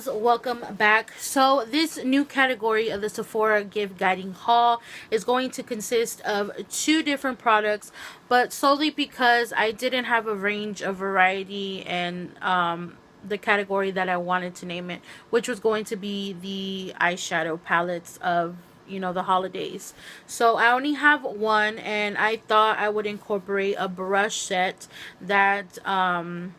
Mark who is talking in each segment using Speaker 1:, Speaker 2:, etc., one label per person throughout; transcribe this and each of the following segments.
Speaker 1: loves, welcome back. So this new category of the Sephora gift guiding haul is going to consist of two different products, but solely because I didn't have a range of variety and the category that I wanted to name it, which was going to be the eyeshadow palettes of the holidays. So I only have one, and I thought I would incorporate a brush set that I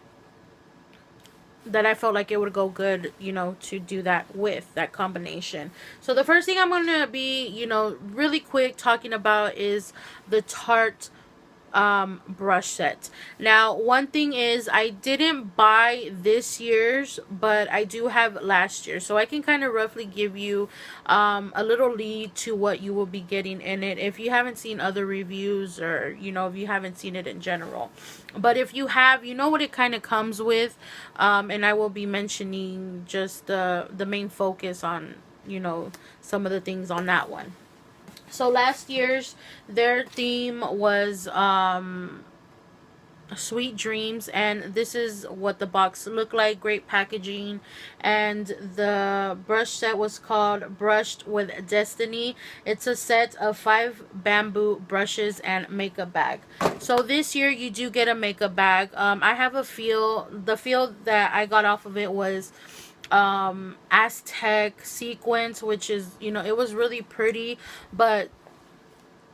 Speaker 1: felt like it would go good, to do that with that combination. So the first thing I'm going to be, really quick talking about is the Tarte brush set. Now, one thing is I didn't buy this year's, but I do have last year, so I can kind of roughly give you a little lead to what you will be getting in it if you haven't seen other reviews, or if you haven't seen it in general. But if you have, you know what it kind of comes with, and I will be mentioning just the main focus on some of the things on that one. So last year's, their theme was Sweet Dreams, and this is what the box looked like. Great packaging, and the brush set was called Brushed with Destiny. It's a set of 5 bamboo brushes and makeup bag. So this year you do get a makeup bag. I have the feel that I got off of it was Aztec sequence, which is, it was really pretty, but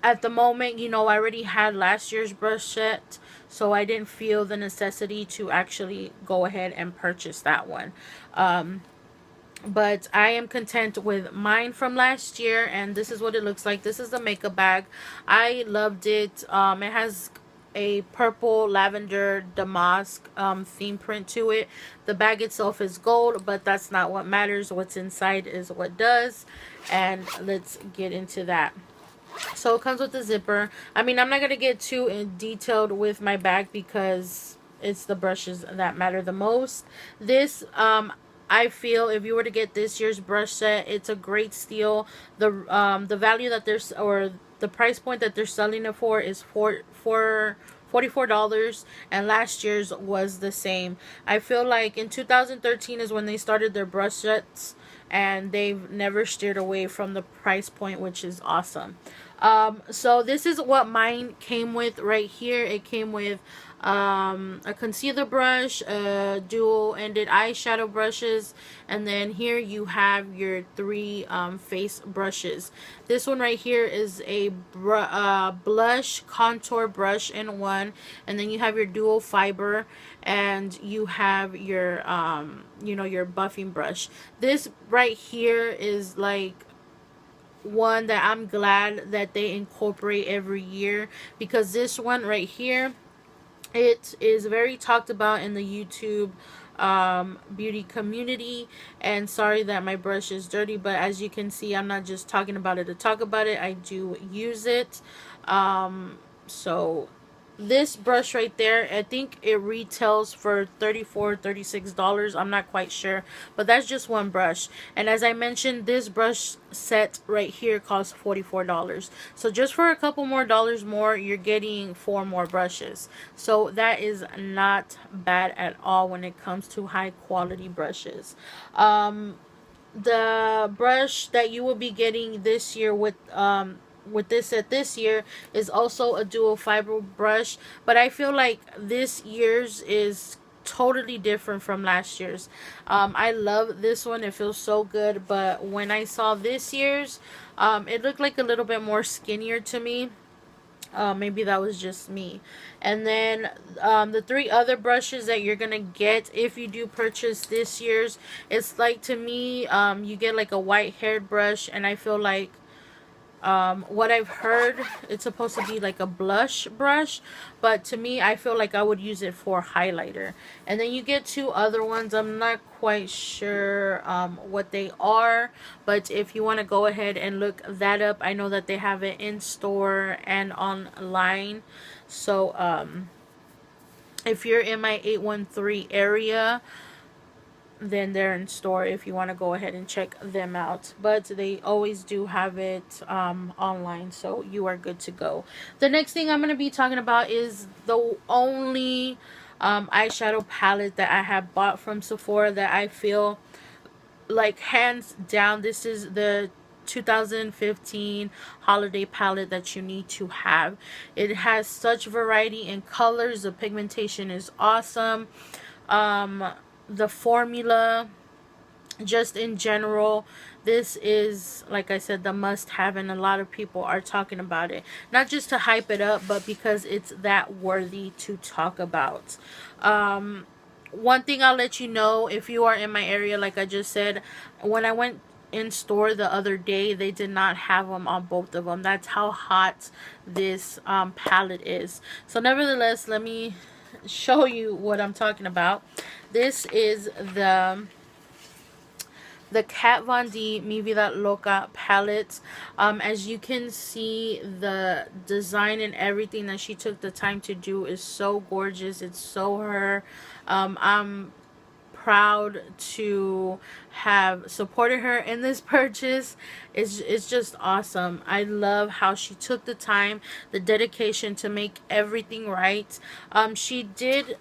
Speaker 1: at the moment, I already had last year's brush set, so I didn't feel the necessity to actually go ahead and purchase that one. But I am content with mine from last year, and this is what it looks like. This is the makeup bag. I loved it. It has a purple lavender damask theme print to it. The bag itself is gold, but that's not what matters. What's inside is what does. And let's get into that. So it comes with the zipper. I mean, I'm not going to get too detailed with my bag because it's the brushes that matter the most. This, I feel if you were to get this year's brush set, it's a great steal. The value that there's, or the price point that they're selling it for is $44, and last year's was the same. I feel like in 2013 is when they started their brush sets, and they've never steered away from the price point, which is awesome. So this is what mine came with right here. It came with a concealer brush, dual-ended eyeshadow brushes, and then here you have your 3 face brushes. This one right here is a blush contour brush in one, and then you have your dual fiber, and you have your your buffing brush. This right here is like one that I'm glad that they incorporate every year, because this one right here, it is very talked about in the YouTube beauty community. And sorry that my brush is dirty, but as you can see, I'm not just talking about it to talk about it. I do use it. So this brush right there, I think it retails for $34, $36. I'm not quite sure, but that's just one brush. And as I mentioned, this brush set right here costs $44. So just for a couple more dollars more, you're getting 4 more brushes. So that is not bad at all when it comes to high quality brushes. The brush that you will be getting this year with this set this year is also a dual fiber brush, but I feel like this year's is totally different from last year's. I love this one. It feels so good, but when I saw this year's, it looked like a little bit more skinnier to me. Maybe that was just me. And then the 3 other brushes that you're gonna get if you do purchase this year's, it's like, to me, you get like a white haired brush, and I feel like what I've heard, it's supposed to be like a blush brush, but to me, I feel like I would use it for highlighter. And then you get 2 other ones. I'm not quite sure what they are, but if you want to go ahead and look that up, I know that they have it in store and online. So if you're in my 813 area, then they're in store if you want to go ahead and check them out. But they always do have it online, so you are good to go. The next thing I'm going to be talking about is the only eyeshadow palette that I have bought from Sephora that I feel like hands down, this is the 2015 holiday palette that you need to have. It has such variety in colors. The pigmentation is awesome. um the formula, just in general, this is, like I said, the must have, and a lot of people are talking about it, not just to hype it up, but because it's that worthy to talk about. One thing I'll let you know, if you are in my area, like I just said, when I went in store the other day, they did not have them on both of them. That's how hot this palette is. So nevertheless, let me show you what I'm talking about. This is the Kat Von D Mi Vida Loca palette. As you can see, the design and everything that she took the time to do is so gorgeous. It's so her. I'm proud to have supported her in this purchase. It's just awesome. I love how she took the time, the dedication to make everything right. She did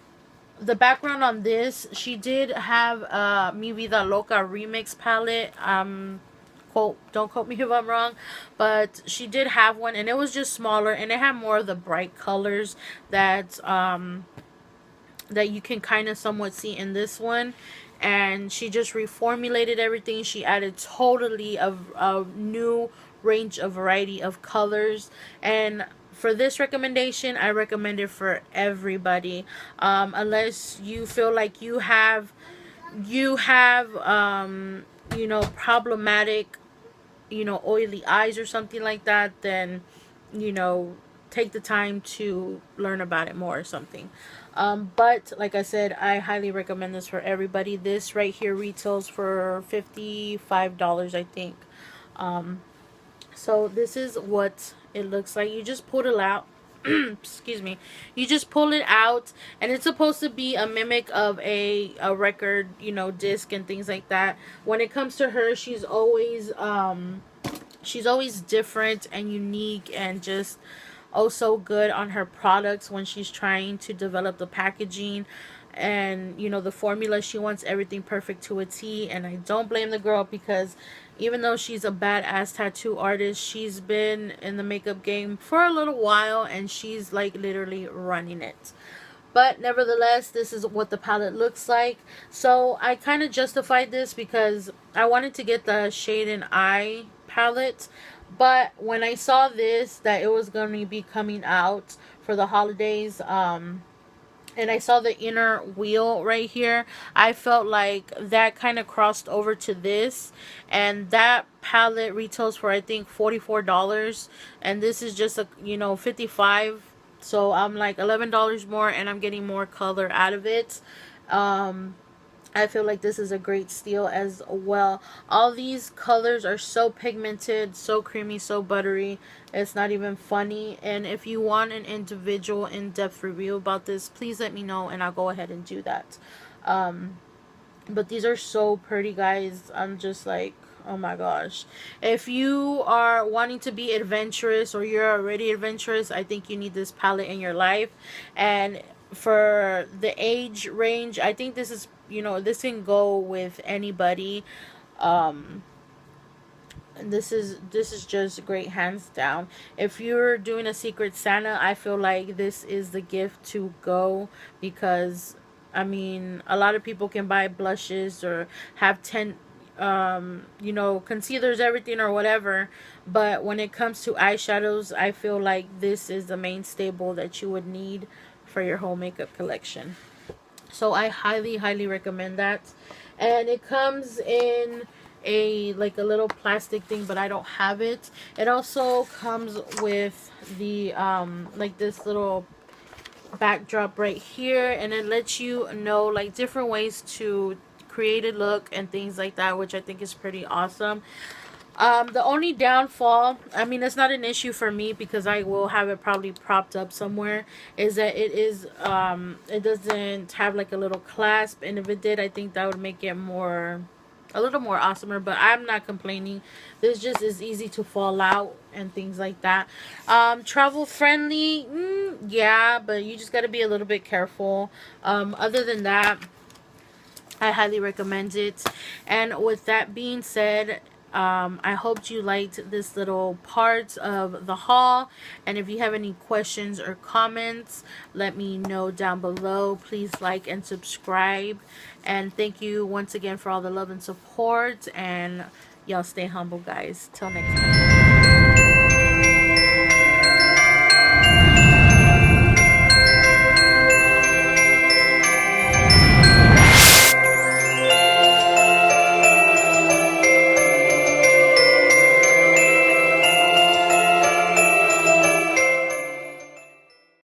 Speaker 1: the background on this. She did have Mi Vida Loca remix palette. Don't quote me if I'm wrong, but she did have one, and it was just smaller, and it had more of the bright colors that that you can kind of somewhat see in this one. And she just reformulated everything. She added totally a new range of variety of colors. And for this recommendation, I recommend it for everybody, unless you feel like you have you know, problematic, you know, oily eyes or something like that, then, you know, take the time to learn about it more or something. But like I said, I highly recommend this for everybody. This right here retails for $55, I think. So this is what it looks like. You just pull it out. Excuse me. You just pull it out, and it's supposed to be a mimic of a record, you know, disc and things like that. When it comes to her, she's always different and unique, and just oh so good on her products when she's trying to develop the packaging and, you know, the formula. She wants everything perfect to a T, and I don't blame the girl, because even though she's a badass tattoo artist, she's been in the makeup game for a little while, and she's like literally running it. But nevertheless, this is what the palette looks like. So I kind of justified this because I wanted to get the Shade and Eye palette. But when I saw this, that it was going to be coming out for the holidays, and I saw the inner wheel right here, I felt like that kind of crossed over to this. And that palette retails for, I think, $44. And this is just a, you know, 55. So I'm like $11 more, and I'm getting more color out of it. I feel like this is a great steal as well. All these colors are so pigmented, so creamy, so buttery. It's not even funny. And if you want an individual in-depth review about this, please let me know, and I'll go ahead and do that. But these are so pretty, guys. I'm just like, oh my gosh. If you are wanting to be adventurous, or you're already adventurous, I think you need this palette in your life. And for the age range, I think this is, you know, this can go with anybody. Um this is just great, hands down. If you're doing a Secret Santa, I feel like this is the gift to go, because I mean, a lot of people can buy blushes or have 10 you know, concealers, everything or whatever, but when it comes to eyeshadows, I feel like this is the main staple that you would need for your whole makeup collection. So I highly recommend that. And it comes in a like a little plastic thing, but I don't have it. It also comes with the like this little backdrop right here, and it lets you know like different ways to create a look and things like that, which I think is pretty awesome. The only downfall, I mean, it's not an issue for me because I will have it probably propped up somewhere, is that it doesn't have like a little clasp, and if it did, I think that would make it a little more awesomer, but I'm not complaining. This just is easy to fall out and things like that. Travel friendly, yeah, but you just got to be a little bit careful. Other than that, I highly recommend it. And with that being said, I hope you liked this little part of the haul. And if you have any questions or comments, let me know down below. Please like and subscribe. And thank you once again for all the love and support. And y'all stay humble, guys. Till next time.